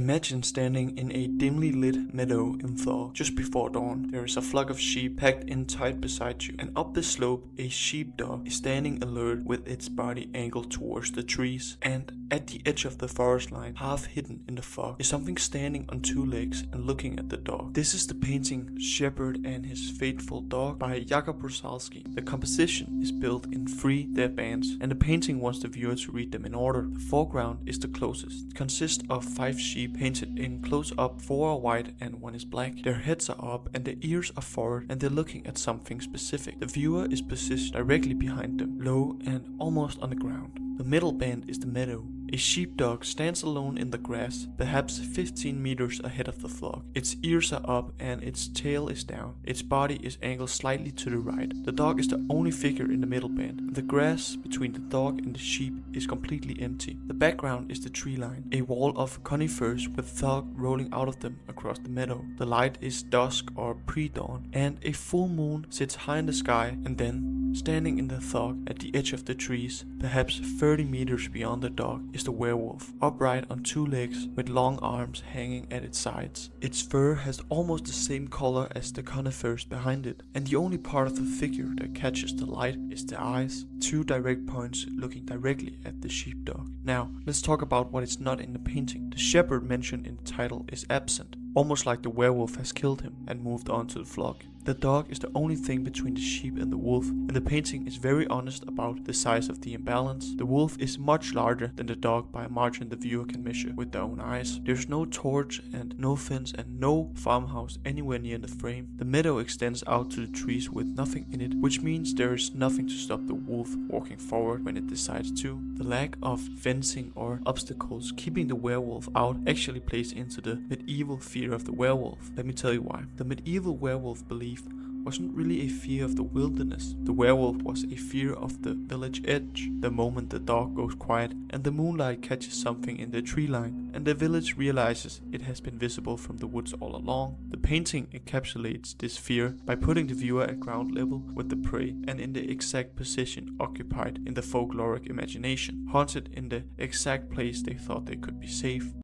Imagine standing in a dimly lit meadow in thaw just before dawn. There is a flock of sheep packed in tight beside you, and up the slope a sheepdog is standing alert with its body angled towards the trees. And at the edge of the forest line, half hidden in the fog, is something standing on two legs and looking at the dog. This is the painting Shepherd and His Faithful Dog by Jakub Różalski. The composition is built in 3 dead bands, and the painting wants the viewer to read them in order. The foreground is the closest. It consists of 5 sheep painted in close up. 4 are white and 1 is black. Their heads are up and their ears are forward, and they're looking at something specific. The viewer is positioned directly behind them, low and almost on the ground. The middle band is the meadow. A sheepdog stands alone in the grass, perhaps 15 meters ahead of the flock. Its ears are up and its tail is down. Its body is angled slightly to the right. The dog is the only figure in the middle band. The grass between the dog and the sheep is completely empty. The background is the tree line, a wall of conifers with fog rolling out of them across the meadow. The light is dusk or pre-dawn, and a full moon sits high in the sky, and then, standing in the fog at the edge of the trees, perhaps 30 meters beyond the dog, is the werewolf, upright on 2 legs with long arms hanging at its sides. Its fur has almost the same color as the conifers behind it, and the only part of the figure that catches the light is the eyes, 2 direct points looking directly at the sheepdog. Now, let's talk about what is not in the painting. The shepherd mentioned in the title is absent, almost like the werewolf has killed him and moved on to the flock. The dog is the only thing between the sheep and the wolf, and the painting is very honest about the size of the imbalance. The wolf is much larger than the dog by a margin the viewer can measure with their own eyes. There's no torch and no fence and no farmhouse anywhere near the frame. The meadow extends out to the trees with nothing in it, which means there is nothing to stop the wolf walking forward when it decides to. The lack of fencing or obstacles keeping the werewolf out actually plays into the medieval fear of the werewolf. Let me tell you why. The medieval werewolf belief wasn't really a fear of the wilderness. The werewolf was a fear of the village edge. The moment the dog goes quiet and the moonlight catches something in the tree line, and the village realizes it has been visible from the woods all along. The painting encapsulates this fear by putting the viewer at ground level with the prey and in the exact position occupied in the folkloric imagination, haunted in the exact place they thought they could be safe.